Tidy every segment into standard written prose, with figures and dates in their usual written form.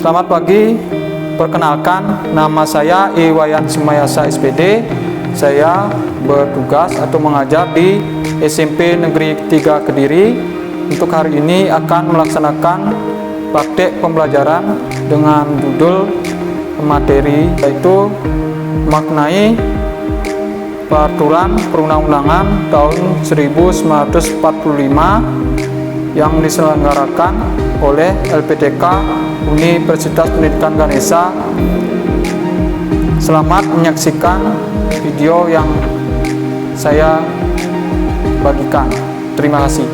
Selamat pagi, perkenalkan nama saya Iwayan Sumayasa SPD. Saya bertugas atau mengajar di SMP Negeri 3 Kediri. Untuk hari ini akan melaksanakan praktek pembelajaran dengan judul materi yaitu maknai peraturan perundang-undangan tahun 1945 yang diselenggarakan oleh LPTK Universitas Pendidikan Ganesha. Selamat menyaksikan video yang saya bagikan. Terima kasih.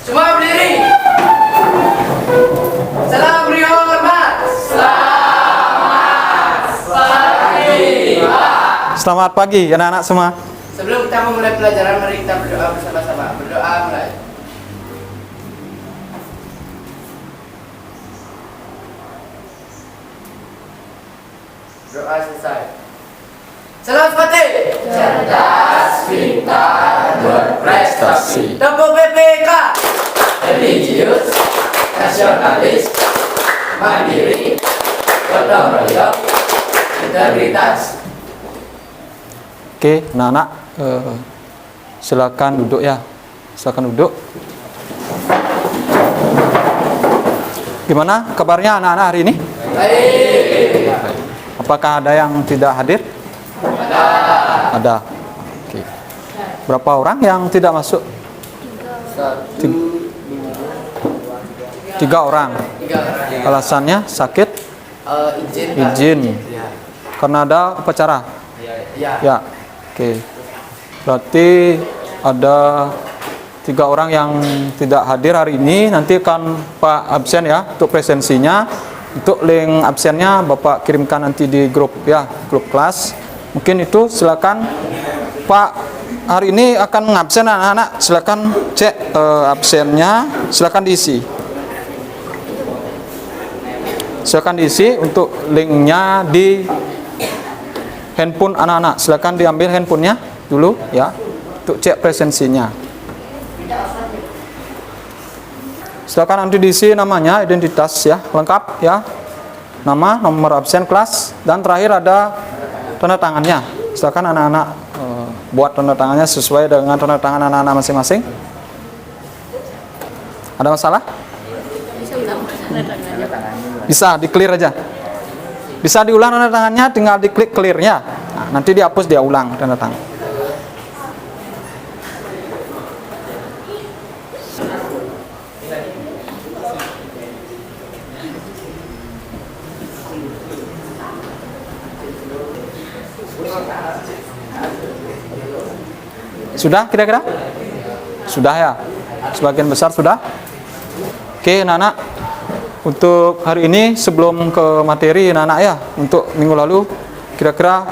Semua berdiri. Salam beri hormat. Selamat pagi anak-anak semua. Sebelum kita memulai pelajaran, mari kita berdoa bersama-sama. Berdoa mulai. Doa selesai. Salam Fatih. Cerdas, pintar, berprestasi. Tepuk BPK. Religius, nasionalis, mandiri, gotong royong, integritas. Oke, anak-anak, silakan duduk ya. Silakan duduk. Gimana kabarnya anak-anak hari ini? Baik. Apakah ada yang tidak hadir? Ada. Oke. Berapa orang yang tidak masuk? Tiga orang. Alasannya sakit? Izin. Ya. Karena ada upacara. Ya. Ya. Oke. Berarti ada 3 orang yang tidak hadir hari ini. Nanti akan Pak absen ya untuk presensinya. Untuk link absennya Bapak kirimkan nanti di grup ya, grup kelas. Mungkin itu, silakan Pak. Hari ini akan ngabsen anak-anak. Silakan cek absennya, silakan diisi. Silakan diisi untuk linknya di handphone anak-anak. Silakan diambil handphonenya dulu ya untuk cek presensinya. Silakan nanti diisi namanya, identitas ya, lengkap ya. Nama, nomor absen kelas, dan terakhir ada tanda tangannya. Silakan anak-anak buat tanda tangannya sesuai dengan tanda tangan anak-anak masing-masing. Ada masalah? Bisa di-clear aja. Bisa diulang tanda tangannya, tinggal diklik clear-nya. Nah, nanti dihapus, dia ulang tanda tangan. Sudah kira-kira? Sudah ya? Sebagian besar sudah? Oke anak-anak, untuk hari ini sebelum ke materi anak-anak ya, untuk minggu lalu kira-kira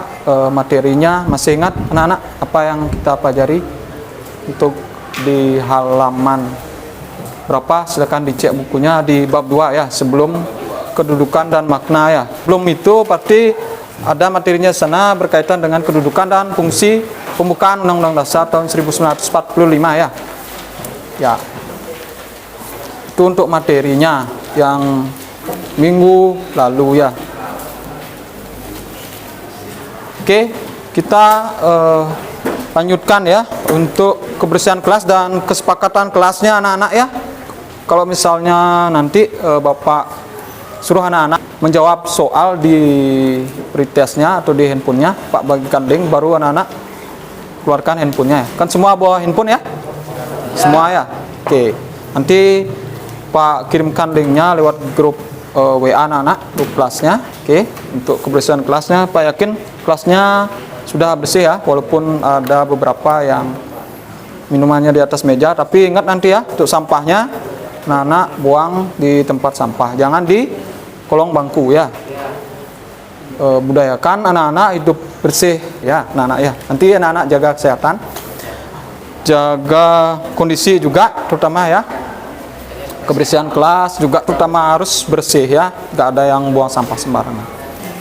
materinya masih ingat anak-anak apa yang kita pelajari? Untuk di halaman berapa? Silakan dicek bukunya di bab 2 ya, sebelum kedudukan dan makna ya. Belum itu berarti ada materinya sana berkaitan dengan kedudukan dan fungsi pembukaan Undang-Undang Dasar tahun 1945 ya. Ya. Itu untuk materinya yang minggu lalu ya. Oke, kita lanjutkan ya untuk kebersihan kelas dan kesepakatan kelasnya anak-anak ya. Kalau misalnya nanti Bapak suruh anak-anak menjawab soal di pretestnya atau di handphonenya, Pak bagikan link, baru anak-anak keluarkan handphonenya. Kan semua bawa handphone ya? Semua ya? Oke. Nanti Pak kirimkan linknya lewat grup WA anak-anak, grup kelasnya. Oke. Untuk kebersihan kelasnya, Pak yakin kelasnya sudah bersih ya, walaupun ada beberapa yang minumannya di atas meja. Tapi ingat nanti ya, untuk sampahnya anak-anak buang di tempat sampah, jangan di kolong bangku ya. Budayakan anak-anak hidup bersih ya anak-anak ya. Nanti anak-anak jaga kesehatan, jaga kondisi juga, terutama ya kebersihan kelas juga terutama harus bersih ya, nggak ada yang buang sampah sembarangan.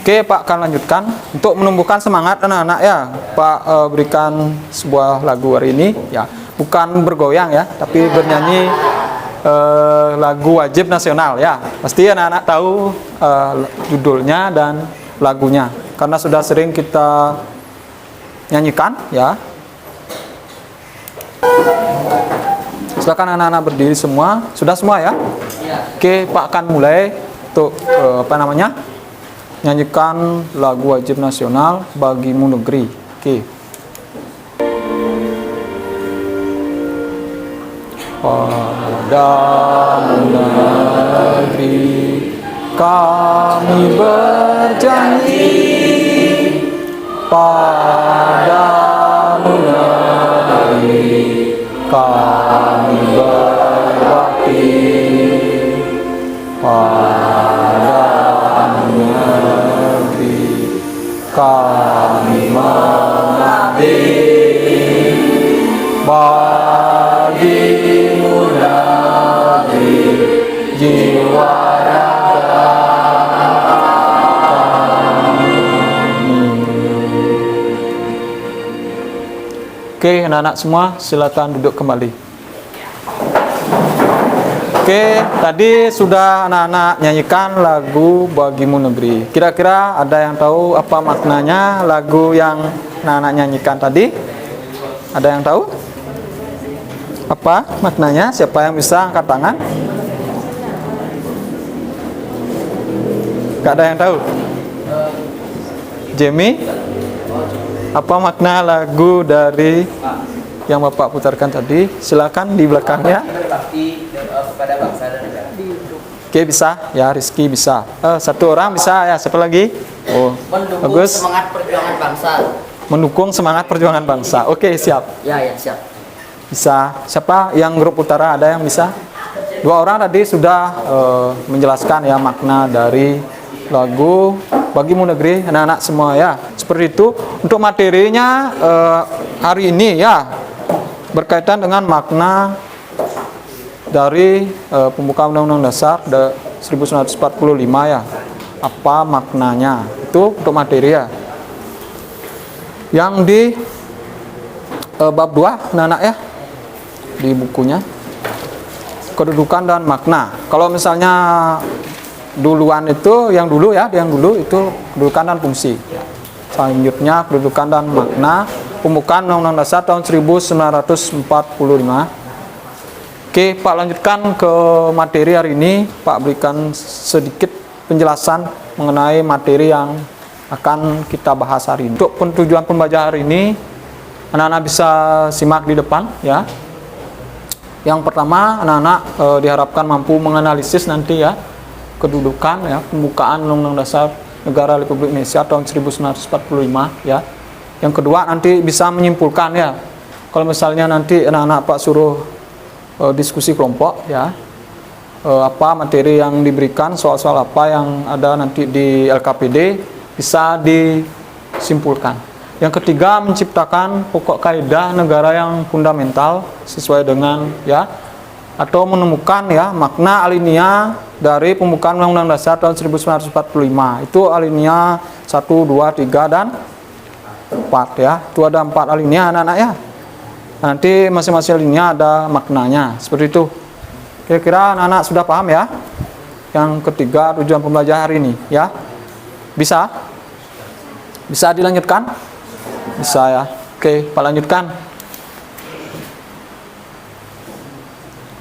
Oke, Pak akan lanjutkan untuk menumbuhkan semangat anak-anak ya. Pak berikan sebuah lagu hari ini ya, bukan bergoyang ya, tapi bernyanyi lagu wajib nasional ya. Pasti anak-anak tahu judulnya dan lagunya karena sudah sering kita nyanyikan ya. Silakan anak-anak berdiri semua. Sudah semua ya? Oke, Pak akan mulai untuk nyanyikan lagu wajib nasional Bagimu Negeri. Oke. Padamu negeri kami berjanji, padamu negeri kami berbakti, padamu negeri kami mengabdi, bagimu negeri jiwa raga kami. Oke, anak-anak semua silakan duduk kembali. Oke, tadi sudah anak-anak nyanyikan lagu Bagimu Negeri. Kira-kira ada yang tahu apa maknanya lagu yang anak-anak nyanyikan tadi? Ada yang tahu? Apa maknanya? Siapa yang bisa angkat tangan? Gak ada yang tahu? Jamie? Apa makna lagu dari yang Bapak putarkan tadi? Silakan di belakangnya. Berbakti kepada bangsa dan negara. Oke, bisa ya. Rizky bisa. Satu orang bisa ya. Siapa lagi? Oh, Mendukung bagus. semangat perjuangan bangsa. Mendukung semangat perjuangan bangsa. Oke, siap. Ya, siap. Bisa. Siapa yang grup utara ada yang bisa? Dua orang tadi sudah menjelaskan ya makna dari lagu Bagimu Negeri, anak-anak semua ya. Seperti itu. Untuk materinya hari ini ya berkaitan dengan makna dari pembukaan Undang-Undang Dasar 1945 ya. Apa maknanya? Itu untuk materi ya. Yang di bab 2 anak-anak ya, di bukunya kedudukan dan makna. Kalau misalnya duluan itu yang dulu itu kedudukan dan fungsi. Selanjutnya kedudukan dan makna pembukaan Undang-Undang Dasar tahun 1945. Oke, Pak lanjutkan ke materi hari ini. Pak berikan sedikit penjelasan mengenai materi yang akan kita bahas hari ini. Untuk tujuan pembelajaran hari ini, anak-anak bisa simak di depan ya. Yang pertama, anak-anak diharapkan mampu menganalisis nanti ya kedudukan ya pembukaan Undang-Undang Dasar Negara Republik Indonesia tahun 1945 ya. Yang kedua, nanti bisa menyimpulkan ya. Kalau misalnya nanti anak-anak Pak suruh diskusi kelompok ya, apa materi yang diberikan, soal-soal apa yang ada nanti di LKPD bisa disimpulkan. Yang ketiga, menciptakan pokok kaidah negara yang fundamental sesuai dengan ya, atau menemukan ya makna alinea dari pembukaan Undang-Undang Dasar tahun 1945. Itu alinea 1, 2, 3 dan 4 ya. Itu ada 4 alinea anak-anak ya. Nanti masing-masing alinea ada maknanya. Seperti itu. Kira-kira anak-anak sudah paham ya? Yang ketiga, tujuan pembelajaran hari ini ya. Bisa? Bisa dilanjutkan? Bisa ya. Oke, Pak lanjutkan.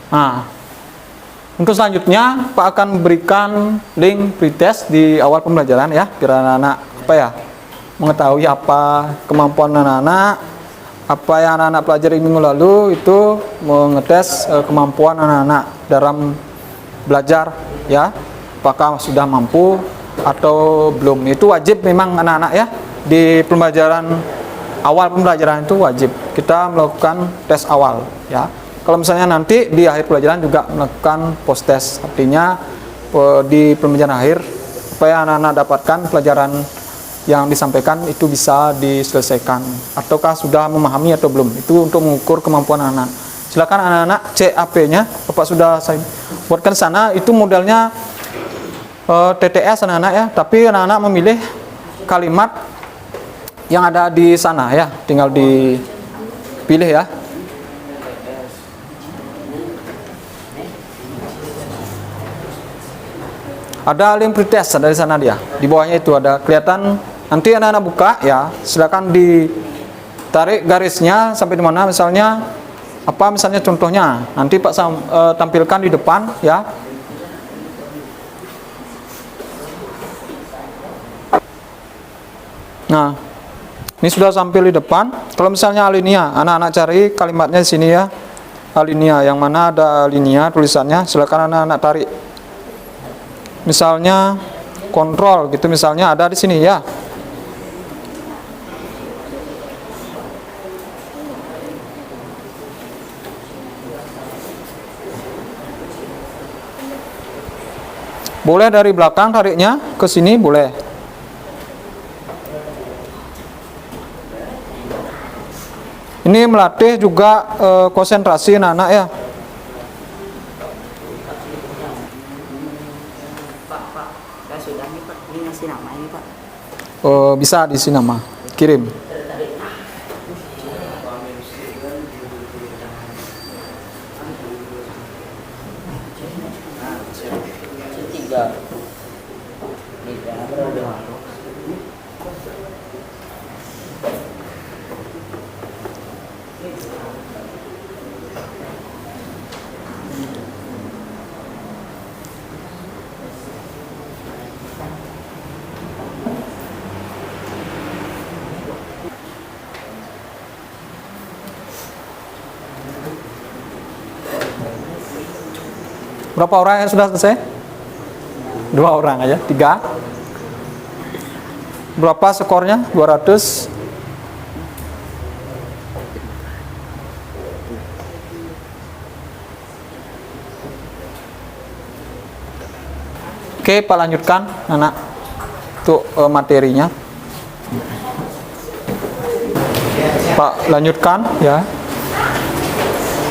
Nah, untuk selanjutnya Pak akan memberikan link pretest di awal pembelajaran ya, biar anak-anak apa ya mengetahui apa kemampuan anak-anak, apa yang anak-anak pelajari minggu lalu itu mengetes kemampuan anak-anak dalam belajar ya, apakah sudah mampu atau belum. Itu wajib memang anak-anak ya, di pembelajaran awal pembelajaran itu wajib kita melakukan tes awal ya. Kalau misalnya nanti di akhir pelajaran juga melakukan post test, artinya di pembelajaran akhir apa yang anak-anak dapatkan pelajaran yang disampaikan itu bisa diselesaikan ataukah sudah memahami atau belum. Itu untuk mengukur kemampuan anak-anak. Silakan anak-anak CAP-nya Bapak sudah saya buatkan sana. Itu modelnya TTS anak-anak ya, tapi anak-anak memilih kalimat yang ada di sana ya, tinggal dipilih ya. Ada link pretest dari sana dia. Di bawahnya itu ada kelihatan, nanti anak-anak buka ya, silakan ditarik garisnya sampai di mana, misalnya apa, misalnya contohnya nanti Pak tampilkan di depan ya. Nah, ini sudah tampil di depan. Kalau misalnya alinea, anak-anak cari kalimatnya di sini ya. Alinea, yang mana ada alinea tulisannya, silakan anak-anak tarik. Misalnya kontrol gitu, misalnya ada di sini ya. Boleh dari belakang tariknya ke sini, boleh. Ini melatih juga konsentrasi anak-anak ya. Pak, sudah nih Pak, ini ngasih nama ini Pak. Bisa diisi nama, kirim. Berapa orang yang sudah selesai? 2 orang aja, 3. Berapa skornya? 200. Oke, Pak lanjutkan anak untuk materinya. Pak lanjutkan ya.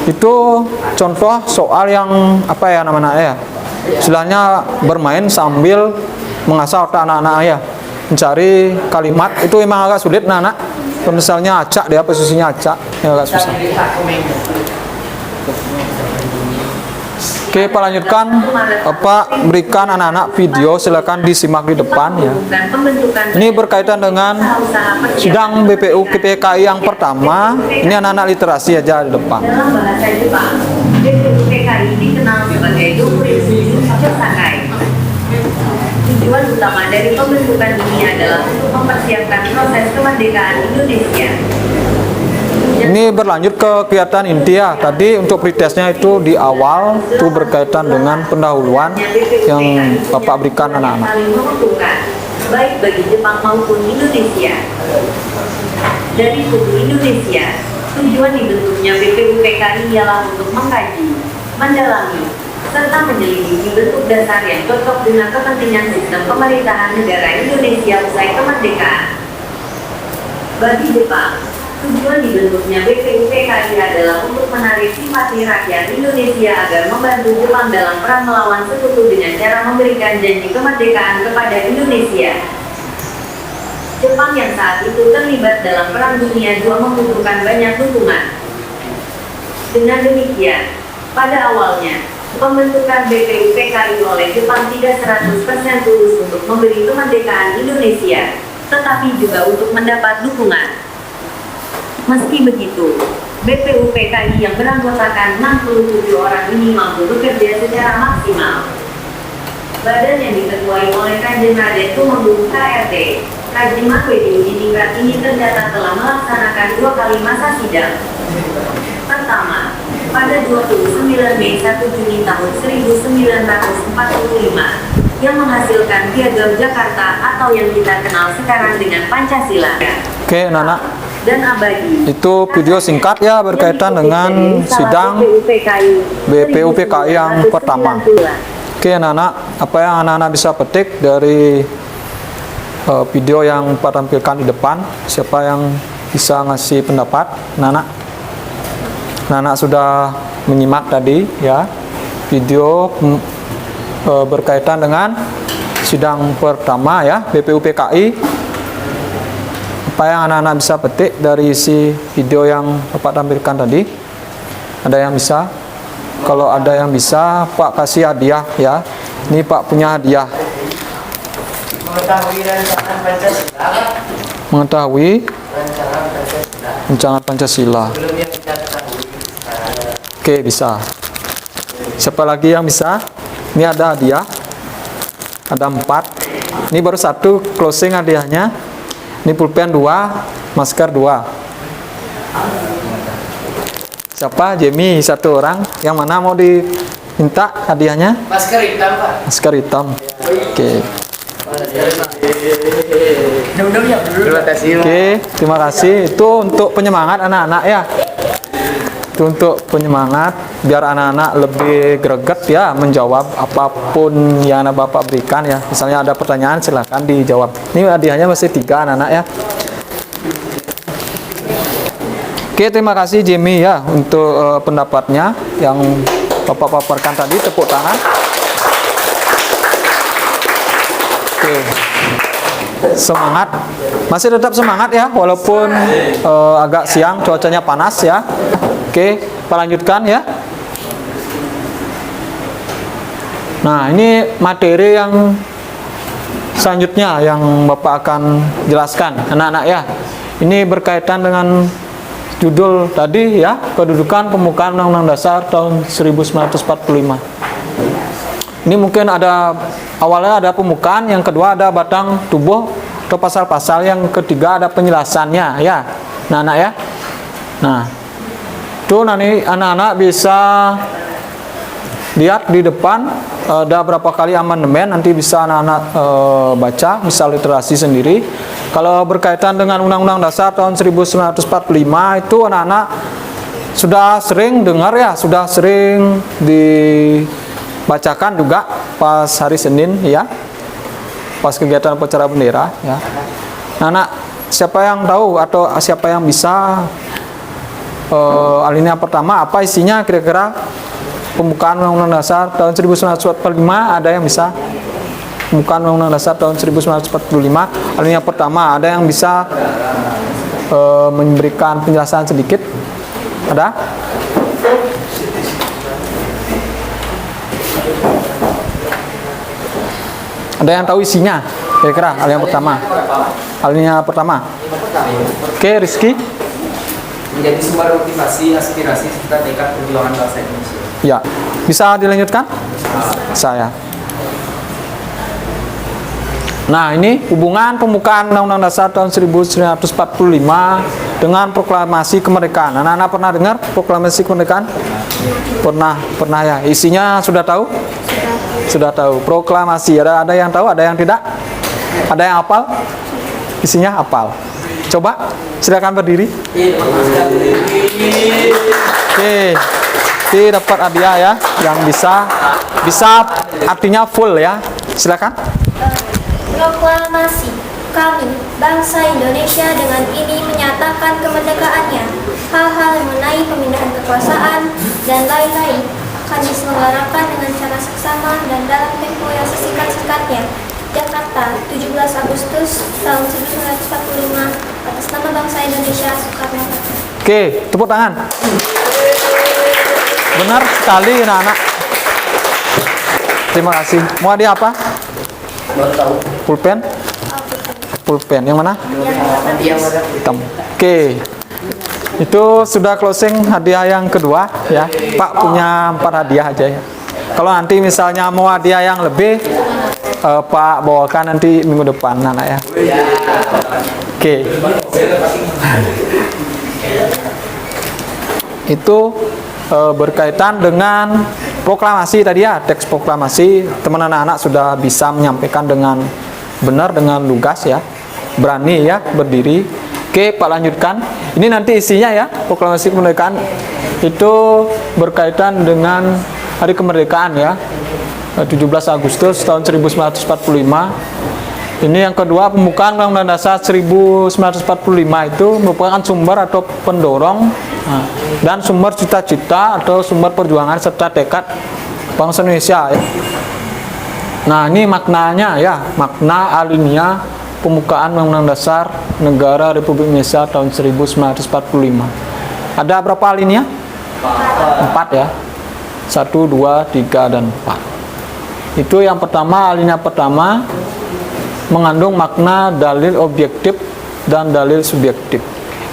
Itu contoh soal yang apa ya namanya ya, istilahnya bermain sambil mengasah otak anak-anak ya, mencari kalimat. Itu memang agak sulit anak-anak. Misalnya acak, dia posisinya acak, ya agak susah. Oke, Pak lanjutkan. Pak berikan anak-anak video, silakan disimak di depan ya. Ini berkaitan dengan sidang BPU KPKI yang pertama. Ini anak-anak literasi aja di depan. Dalam bahasa Jepang, BPU KPKI dikenal sebagai Dokuritsu Sakai. Tujuan utama dari pembentukan ini adalah untuk mempersiapkan proses kemerdekaan Indonesia. Ini berlanjut ke kegiatan inti ya. Tadi untuk pretestnya itu di awal itu berkaitan dengan pendahuluan yang Bapak berikan anak-anak. Saling menguntungkan, baik bagi Jepang maupun Indonesia. Dari kubu Indonesia, tujuan dibentuknya BPU PKI ialah untuk mengkaji, mendalami, serta menyelidiki bentuk dasar yang cocok dengan kepentingan sistem pemerintahan negara Indonesia usai kemerdekaan. Bagi Jepang, tujuan dibentuknya BPU PKI adalah untuk menarik simpati rakyat Indonesia agar membantu Jepang dalam perang melawan sekutu dengan cara memberikan janji kemerdekaan kepada Indonesia. Jepang yang saat itu terlibat dalam Perang Dunia II membutuhkan banyak dukungan. Dengan demikian, pada awalnya, pembentukan BPU PKI oleh Jepang tidak 100% tulus untuk memberi kemerdekaan Indonesia, tetapi juga untuk mendapat dukungan. Meski begitu, BPU PKI yang beranggotakan 67 orang ini mampu bekerja secara maksimal. Badan yang diketuai oleh Kanjeng Raden Tumenggung KRT, Kanjeng Makwedi Udiningrat ini tercatat telah melaksanakan 2 kali masa sidang. Pertama, pada 29 Mei 1 Juni tahun 1945, yang menghasilkan Piagam Jakarta atau yang kita kenal sekarang dengan Pancasila. Oke, anak-anak. Dan abadi. Itu video singkat ya berkaitan dengan sidang BPU PKI yang pertama. Oke anak-anak, apa yang anak-anak bisa petik dari video yang Pak tampilkan di depan? Siapa yang bisa ngasih pendapat? Anak-anak, anak-anak sudah menyimak tadi ya video berkaitan dengan sidang pertama ya, BPUPKI. Apa yang anak-anak bisa petik dari isi video yang Bapak tampilkan tadi? Ada yang bisa? Kalau ada yang bisa, Pak kasih hadiah ya. Ini Pak punya hadiah. Mengetahui rancangan Pancasila, Pak. Mengetahui Rancangan Pancasila. rancangan Pancasila. Belum yang kita ketahui. Oke, bisa. Siapa lagi yang bisa? Ini ada hadiah. Ada 4. Ini baru 1 closing hadiahnya. Ini pulpen 2, masker 2. Siapa? Jamie 1 orang. Yang mana mau diminta hadiahnya? Masker hitam, Pak. Masker hitam. Oke. Terima kasih, Pak. Oke, terima kasih. Itu untuk penyemangat anak-anak ya. Itu untuk penyemangat biar anak-anak lebih greget ya menjawab apapun yang Bapak berikan ya. Misalnya ada pertanyaan silahkan dijawab. Ini hadiahnya masih 3 anak-anak ya. Oke, terima kasih Jamie ya untuk pendapatnya yang Bapak paparkan tadi. Tepuk tangan. Oke. Semangat, masih tetap semangat ya walaupun agak siang, cuacanya panas ya. Oke, kita lanjutkan ya. Nah, ini materi yang selanjutnya yang Bapak akan jelaskan anak-anak ya. Ini berkaitan dengan judul tadi ya, kedudukan pembukaan Undang-Undang Dasar tahun 1945. Ini mungkin ada awalnya ada pembukaan, yang kedua ada batang tubuh atau pasal-pasal, yang ketiga ada penjelasannya ya. Nah, anak ya. Nah, itu nanti anak-anak bisa lihat di depan ada berapa kali amandemen, nanti bisa anak-anak baca, bisa literasi sendiri. Kalau berkaitan dengan Undang-Undang Dasar tahun 1945 itu anak-anak sudah sering dengar ya, sudah sering dibacakan juga pas hari Senin ya, pas kegiatan upacara bendera ya. Nah, anak, siapa yang tahu atau siapa yang bisa alinea pertama apa isinya kira-kira pembukaan Undang-Undang Dasar tahun 1945? Ada yang bisa? Pembukaan Undang-Undang Dasar tahun 1945 alinea pertama, ada yang bisa memberikan penjelasan sedikit? Ada? Ada yang tahu isinya? Kira-kira alinea pertama. Alinea pertama. Oke, Rizky. Menjadi sumber motivasi, aspirasi, serta tekad perjuangan bangsa Indonesia. Ya, bisa dilanjutkan? Saya. Nah, ini hubungan pembukaan Undang-Undang Dasar tahun 1945 dengan proklamasi kemerdekaan. Anak-anak pernah dengar proklamasi kemerdekaan? Pernah ya. Isinya sudah tahu? Sudah tahu. Proklamasi, ada yang tahu, ada yang tidak? Ada yang hafal? Isinya hafal. Coba, silakan berdiri. Oke. Ini dapat hadiah ya, yang bisa artinya full ya. Silakan. Proklamasi. Kami, bangsa Indonesia dengan ini menyatakan kemerdekaannya. Hal-hal mengenai pemindahan kekuasaan dan lain-lain akan diselenggarakan dengan cara seksama dan dalam tempo yang sesingkat-singkatnya. Jakarta, 17 Agustus tahun 1945, atas nama bangsa Indonesia, Soekarno-Hatta. Oke, tepuk tangan. Benar sekali anak-anak. Terima kasih. Mau hadiah apa? Pulpen? Pulpen. Yang mana? Hitam. Oke. Itu sudah closing hadiah yang kedua ya. Pak punya 4 hadiah aja ya. Kalau nanti misalnya mau hadiah yang lebih, Pak bawakan nanti minggu depan anak ya. Oke. Itu berkaitan dengan proklamasi tadi ya, teks proklamasi. Teman anak-anak sudah bisa menyampaikan dengan benar, dengan lugas ya, berani ya, berdiri. Oke, Pak lanjutkan. Ini nanti isinya ya, proklamasi kemerdekaan itu berkaitan dengan hari kemerdekaan ya, 17 Agustus tahun 1945. Ini yang kedua, pembukaan Undang-Undang Dasar 1945 itu merupakan sumber atau pendorong dan sumber cita-cita atau sumber perjuangan serta tekad bangsa Indonesia ya. Nah, ini maknanya ya, makna alinea pembukaan Undang-Undang Dasar Negara Republik Indonesia tahun 1945. Ada berapa alinea? 4 ya. 1, 2, 3, dan 4. Itu yang pertama, alinea pertama mengandung makna dalil objektif dan dalil subjektif.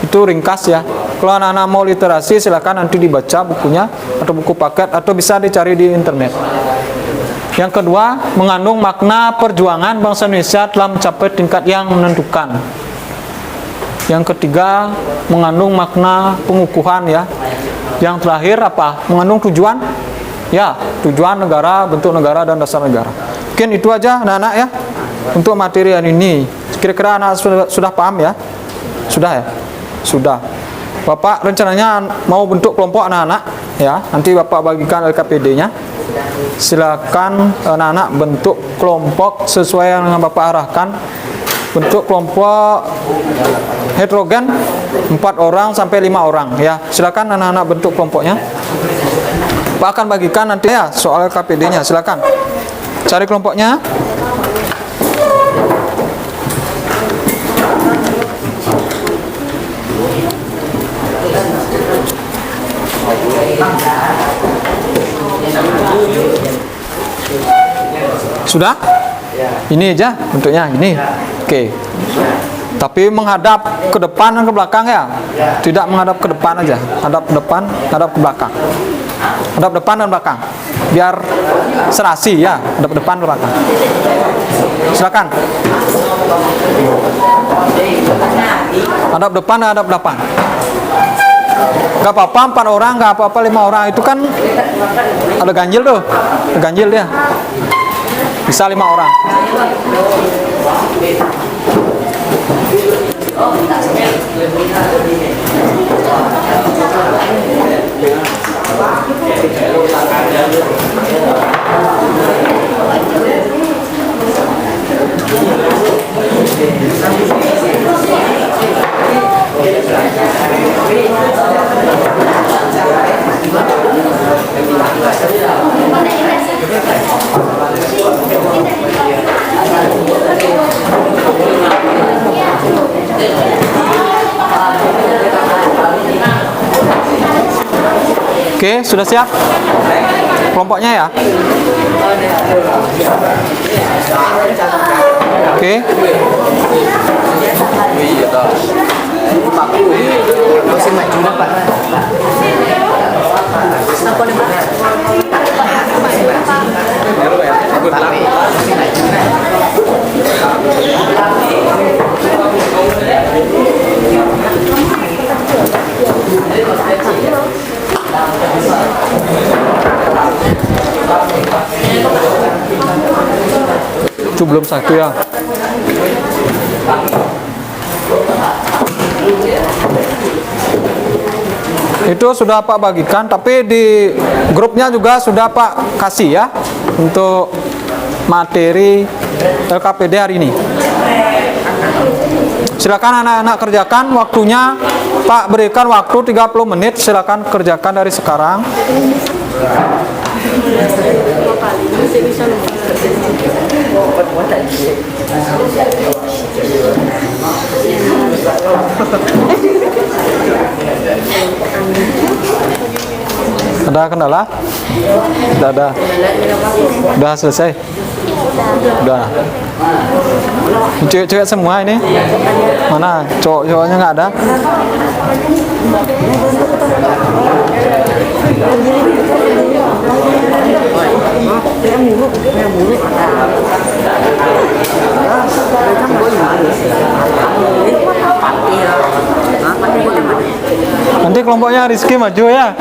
Itu ringkas ya. Kalau anak-anak mau literasi silakan nanti dibaca bukunya atau buku paket atau bisa dicari di internet. Yang kedua, mengandung makna perjuangan bangsa Indonesia telah mencapai tingkat yang menentukan. Yang ketiga, mengandung makna pengukuhan ya. Yang terakhir apa? Mengandung tujuan? Ya, tujuan negara, bentuk negara, dan dasar negara. Mungkin itu aja anak-anak ya untuk materi hari ini. Kira-kira anak sudah paham ya? Sudah ya? Sudah. Bapak rencananya mau bentuk kelompok anak-anak ya. Nanti Bapak bagikan LKPD-nya. Silakan anak-anak bentuk kelompok sesuai yang Bapak arahkan. Bentuk kelompok heterogen 4 orang sampai 5 orang ya. Silakan anak-anak bentuk kelompoknya. Pak akan bagikan nanti ya soal KPD-nya. Silakan cari kelompoknya. Sudah? Ini aja bentuknya ini. Oke. Tapi menghadap ke depan dan ke belakang ya. Tidak menghadap ke depan aja. Hadap ke depan, hadap ke belakang. Hadap depan dan belakang. Biar serasi ya, hadap depan dan belakang. Silakan. Hadap depan dan hadap belakang. Gak apa-apa 4 orang, gak apa-apa 5 orang. Itu kan ada ganjil tuh. Ada ganjil dia. Bisa 5 orang. Oke, sudah siap kelompoknya ya? Oke. Itu belum satu ya. Itu sudah Pak bagikan, tapi di grupnya juga sudah Pak kasih ya untuk materi LKPD hari ini. Silakan anak-anak kerjakan, waktunya Pak berikan waktu 30 menit, silakan kerjakan dari sekarang. Ada kendala? Tidak ada. Sudah selesai? Sudah. Cewek-cewek semua ini? Mana? Cowok-cowoknya nggak ada? Nanti kelompoknya Rizky maju ya.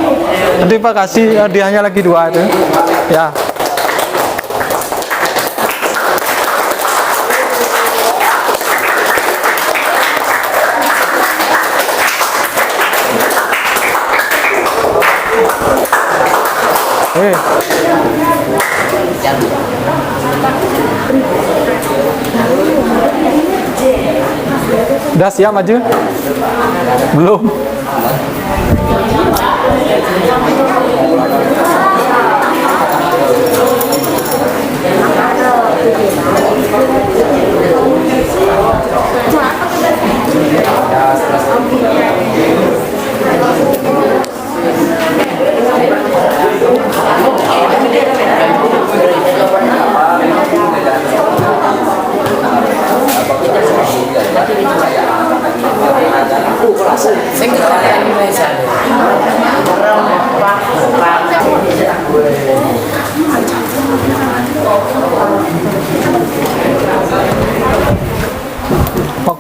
Nanti Pak kasih hadiahnya lagi 2 itu. Ya. Udah siap maju? Belum.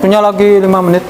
Waktunya lagi 5 menit.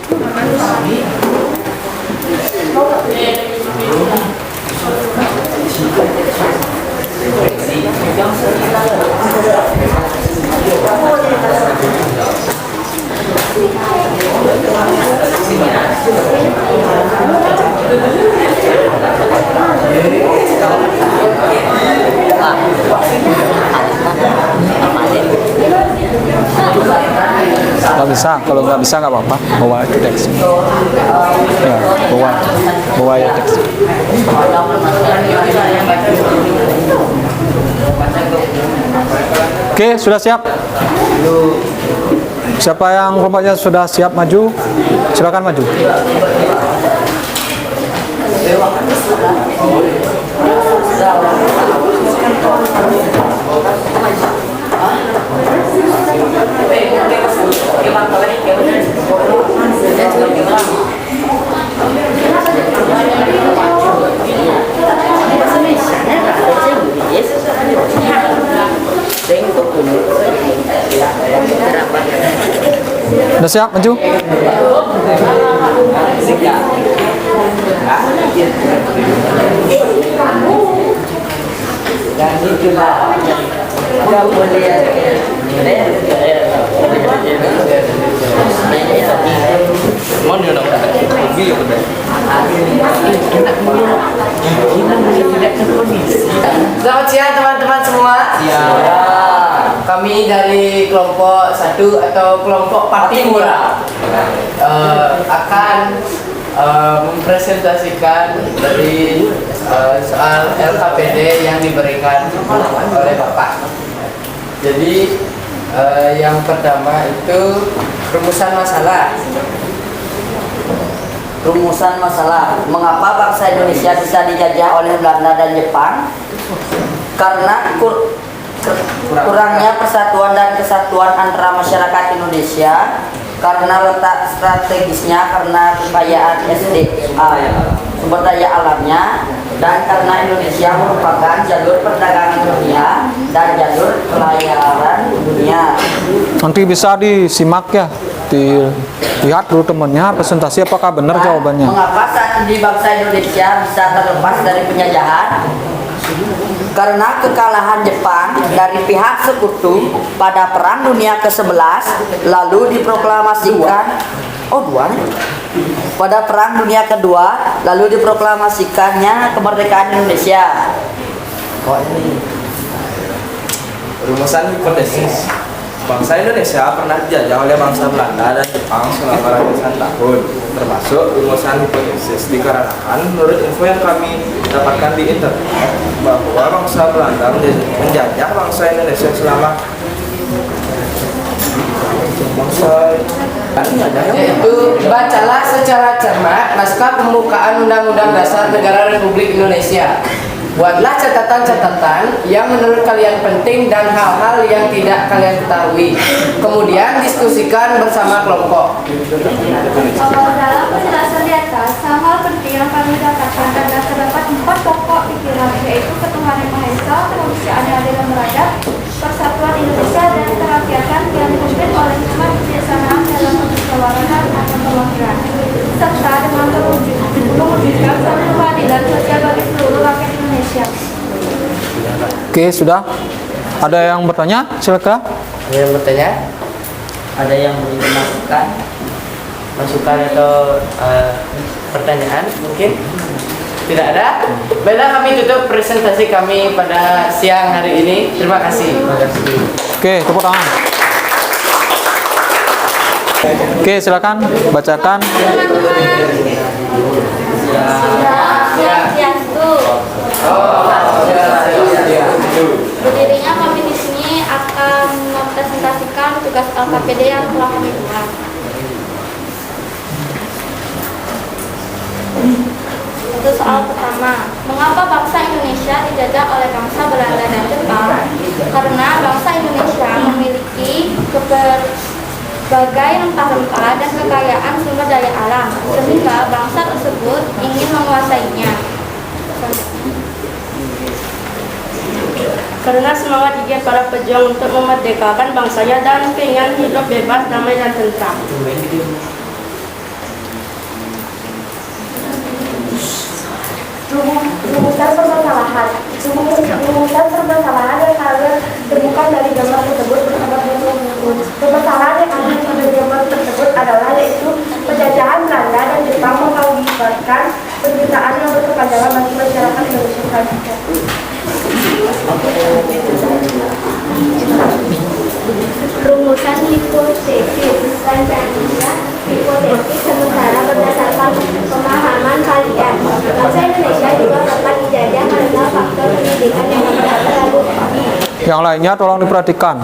Nggak bisa, kalau nggak bisa nggak apa-apa, bawa aja teks. Ya, bawa aja teks. Oke, sudah siap? Siapa yang kelompoknya sudah siap maju? Silakan maju. Sudah siap maju? Selamat siang teman-teman semua. Kami dari kelompok 1 atau kelompok Patimura akan mempresentasikan dari soal LKPD yang diberikan oleh Bapak. Jadi yang pertama itu rumusan masalah. Rumusan masalah, mengapa bangsa Indonesia bisa dijajah oleh Belanda dan Jepang? Karena kurangnya persatuan dan kesatuan antara masyarakat Indonesia, karena letak strategisnya, karena kekayaan SDA, sumber daya alamnya, dan karena Indonesia merupakan jalur perdagangan dunia dan jalur pelayaran dunia. Nanti bisa disimak ya, dilihat dulu temennya presentasi apakah benar jawabannya. Mengapa saat ini bangsa Indonesia bisa terlepas dari penjajahan? Karena kekalahan Jepang dari pihak sekutu pada Perang Dunia ke-11 lalu diproklamasikan pada Perang Dunia Kedua lalu diproklamasikannya kemerdekaan Indonesia. Rumusan hipotesis. Bangsa Indonesia pernah dijajah oleh bangsa Belanda dan Jepang selama ratusan tahun, termasuk rumusan hipotesis dikarenakan menurut info yang kami dapatkan di internet bahwa bangsa Belanda menjajah bangsa Indonesia selama Yaitu bacalah secara cermat naskah pembukaan Undang-Undang Dasar Negara Republik Indonesia. Buatlah catatan-catatan yang menurut kalian penting dan hal-hal yang tidak kalian ketahui. Kemudian diskusikan bersama kelompok. Dalam penjelasan di atas, hal-hal penting yang kami dapatkan dan terdapat 4 pokok pikiran, yaitu ketuhanan Maha Esa, kemanusiaan yang adil dan beradab, persatuan Indonesia, dan kerakyatan yang dipimpin oleh hikmat kebijaksanaan dalam kemusyawaratan atau perwakilan, serta dengan mewujudkan suatu keadilan sosial bagi seluruh rakyat Indonesia. Oke, sudah. Ada yang bertanya? Silakan. Ada yang bertanya? Ada yang ingin Masukan atau pertanyaan mungkin? Tidak ada? Baiklah, kami tutup presentasi kami pada siang hari ini. Terima kasih. Oke, tepuk tangan. Oke, silakan bacakan. Berdirinya kami di sini akan mempresentasikan tugas LKPD yang telah kami buat. Untuk soal pertama, mengapa bangsa Indonesia dijajah oleh bangsa Belanda dan Jepang? Karena bangsa Indonesia memiliki berbagai rempah-rempah dan kekayaan sumber daya alam, sehingga bangsa tersebut ingin menguasainya. Karena semangat gigih para pejuang untuk memerdekakan bangsanya dan keinginan hidup bebas, damai, dan tentram. Rumusan permasalahan. Rumusan permasalahan yang kalian temukan dari gambar tersebut bersama dengan permasalahan yang ada di gambar tersebut adalah yaitu penjajahan Belanda dan Jepang mengakibatkan penderitaan yang berkepanjangan bagi masyarakat Indonesia. Rumusan hipotesis selanjutnya hipotesis sementara berdasarkan pemahaman kalian bangsa Indonesia juga dapat dijajah karena faktor pendidikan yang tidak terlalu tinggi. Yang lainnya tolong diperhatikan.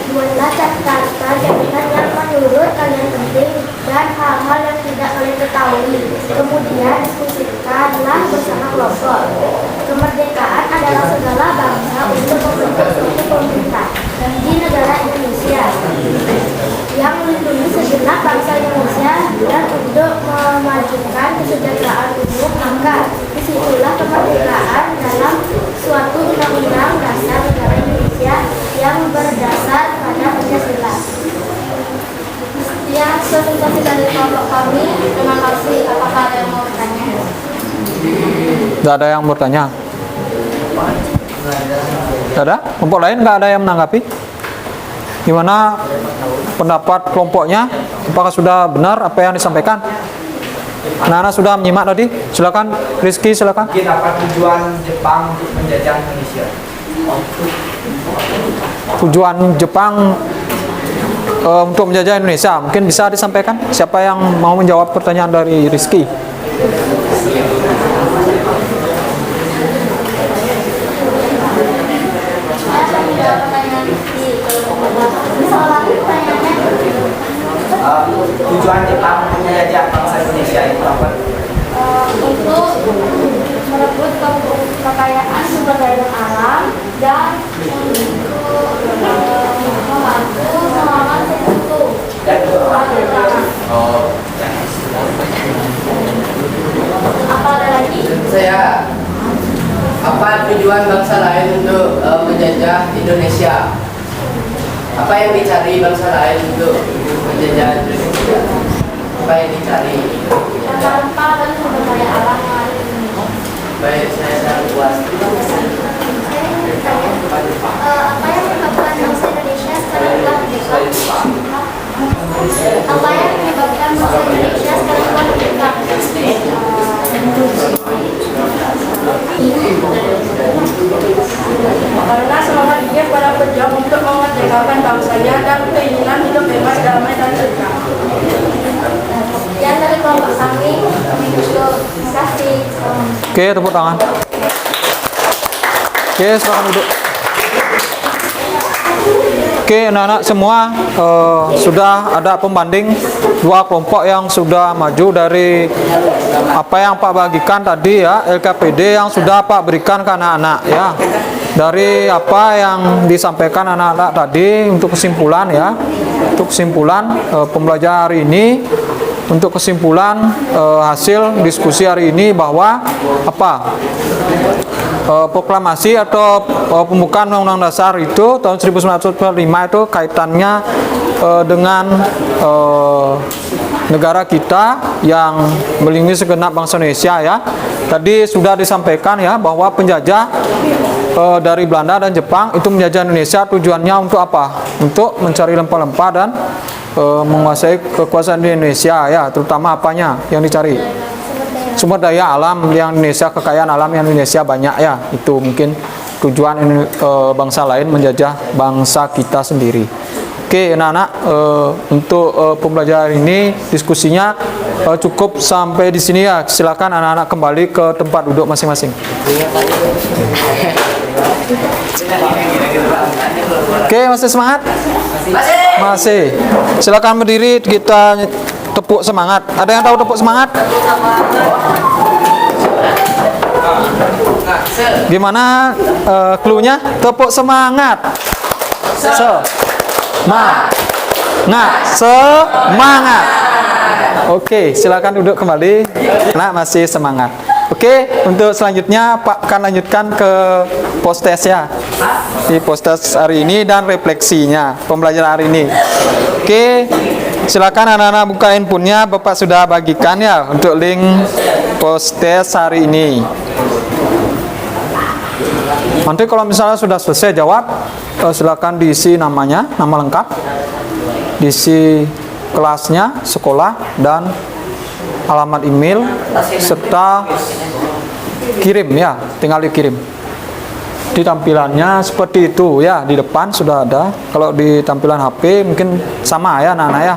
Buatlah catatan yang menurut kalian penting dan hal-hal yang tidak kalian ketahui. Kemudian diskusikanlah bersama kelompok. Kemerdekaan adalah segala bangsa untuk membentuk suatu pemerintah di negara Indonesia yang melindungi segenap bangsa Indonesia dan untuk memajukan kesejahteraan umum, maka disitulah kemerdekaan dalam suatu undang-undang dasar negara Indonesia yang berdasar pada Pancasila. Ya, presentasi dari kelompok kami. Terima kasih. Apakah ada yang mau bertanya? Tidak ada yang bertanya. Tidak ada? Kelompok lain nggak ada yang menanggapi? Gimana pendapat kelompoknya? Apakah sudah benar apa yang disampaikan? Anak-anak sudah menyimak tadi? Silakan, Rizky, silakan. Mungkin apa tujuan Jepang menjajah Indonesia? Tujuan Jepang untuk menjajah Indonesia, mungkin bisa disampaikan? Siapa yang mau menjawab pertanyaan dari Rizky? Tujuan Jepang menjajah bangsa Indonesia itu apa? Untuk merebut kekayaan sumber daya alam dan untuk membantu melawan sekutu. Apa ada lagi? Saya, apa tujuan bangsa lain untuk menjajah Indonesia? Apa yang dicari bangsa lain untuk menjajah Indonesia? Apa yang dicari? Rempah-rempah dan sumber daya alam yang ada di Indonesia. Baik, saya sangat puas. Apa yang menyebabkan bangsa Indonesia sekarang telah merdeka? Apa yang menyebabkan bangsa Indonesia sekarang telah merdeka? Karena semangat gigih para pejuang untuk memerdekakan bangsanya dan keinginan hidup bebas, damai, dan tentram. Dan dari kelompok kami, terima kasih. Oke, tepuk tangan. Oke, silakan duduk. Oke, anak-anak semua, sudah ada pembanding dua kelompok yang sudah maju dari apa yang Pak bagikan tadi ya, LKPD yang sudah Pak berikan ke anak-anak ya. Dari apa yang disampaikan anak-anak tadi untuk kesimpulan ya, untuk kesimpulan pembelajaran hari ini, untuk kesimpulan hasil diskusi hari ini bahwa apa? Proklamasi atau pembukaan Undang-Undang Dasar itu tahun 1945 itu kaitannya dengan negara kita yang melindungi segenap bangsa Indonesia ya. Tadi sudah disampaikan ya bahwa penjajah dari Belanda dan Jepang itu menjajah Indonesia tujuannya untuk apa? Untuk mencari rempah-rempah dan menguasai kekuasaan di Indonesia ya, terutama apanya yang dicari? Sumber daya alam yang Indonesia, kekayaan alam yang Indonesia banyak ya. Itu mungkin tujuan bangsa lain menjajah bangsa kita sendiri. Oke anak-anak, untuk pembelajaran ini diskusinya cukup sampai di sini ya. Silakan anak-anak kembali ke tempat duduk masing-masing. Oke, masih semangat? Masih. Silakan berdiri, kita tepuk semangat. Ada yang tahu tepuk semangat? Gimana cluenya? Tepuk semangat. Semangat. Oke, silakan duduk kembali. Nah, masih semangat. Oke, untuk selanjutnya Pak akan lanjutkan ke post-test ya. Di post-test hari ini dan refleksinya pembelajaran hari ini. Oke, silakan anak-anak buka handphonenya. Bapak sudah bagikan ya untuk link post-test hari ini. Nanti kalau misalnya sudah selesai jawab, silakan diisi namanya, nama lengkap, diisi kelasnya, sekolah, dan alamat email, serta kirim ya, tinggal dikirim. Di tampilannya seperti itu ya, di depan sudah ada. Kalau di tampilan HP mungkin sama ya anak-anak ya.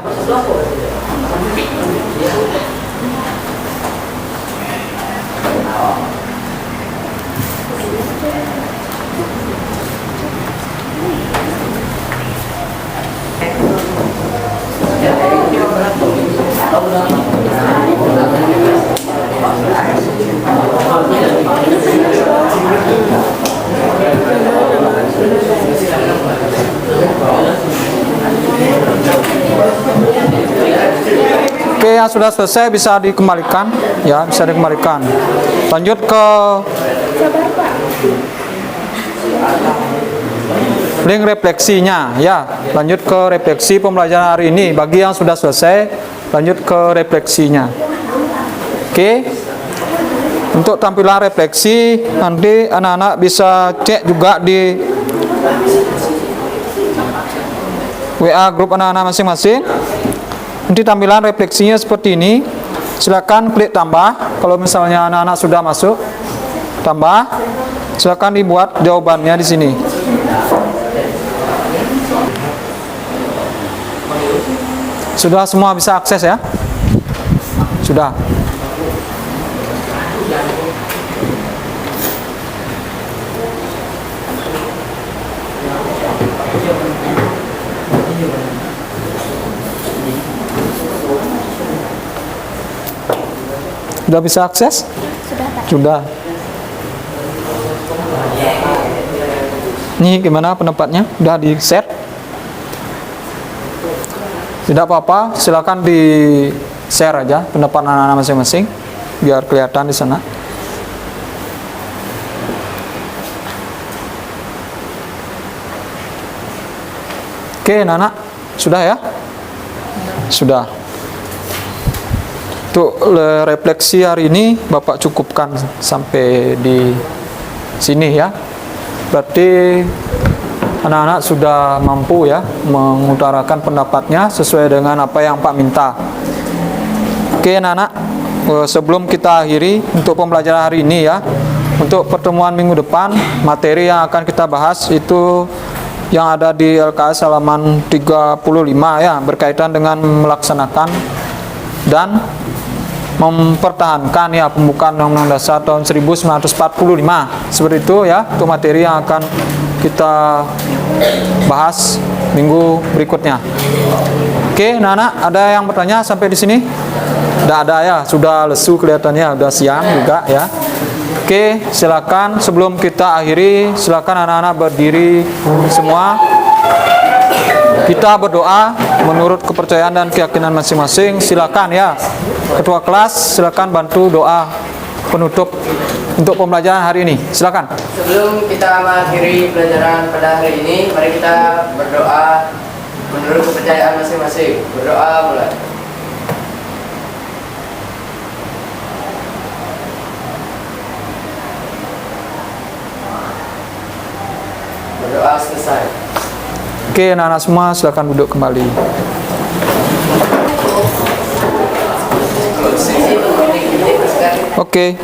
Oke, yang sudah selesai bisa dikembalikan ya, bisa dikembalikan. Lanjut ke link refleksinya ya. Lanjut ke refleksi pembelajaran hari ini. Bagi yang sudah selesai, lanjut ke refleksinya. Oke. Untuk tampilan refleksi nanti anak-anak bisa cek juga di WA grup anak-anak masing-masing. Nanti tampilan refleksinya seperti ini. Silakan klik tambah. Kalau misalnya anak-anak sudah masuk, tambah. Silakan dibuat jawabannya di sini. Sudah semua bisa akses ya? Sudah. Sudah bisa akses? Sudah, Pak. Sudah. Ini gimana pendapatnya? Udah di-share? Tidak apa-apa, silakan di-share aja pendapat anak-anak masing-masing biar kelihatan di sana. Oke, anak-anak, sudah ya? Sudah. Untuk refleksi hari ini Bapak cukupkan sampai di sini ya. Berarti anak-anak sudah mampu ya mengutarakan pendapatnya sesuai dengan apa yang Pak minta. Oke anak-anak, sebelum kita akhiri untuk pembelajaran hari ini ya, untuk pertemuan minggu depan materi yang akan kita bahas itu yang ada di LKS halaman 35 ya, berkaitan dengan melaksanakan dan mempertahankan ya pembukaan Undang-Undang Dasar tahun 1945. Seperti itu ya untuk materi yang akan kita bahas minggu berikutnya. Oke, anak-anak, ada yang bertanya sampai di sini? Tidak ada ya, sudah lesu kelihatannya, sudah siang juga ya. Oke, silakan sebelum kita akhiri, silakan anak-anak berdiri semua. Kita berdoa menurut kepercayaan dan keyakinan masing-masing. Silakan ya, ketua kelas, silakan bantu doa penutup untuk pembelajaran hari ini. Silakan. Sebelum kita mengakhiri pelajaran pada hari ini, mari kita berdoa menurut kepercayaan masing-masing. Berdoa mulai. Berdoa selesai. Oke, anak-anak semua silakan duduk kembali. Oke.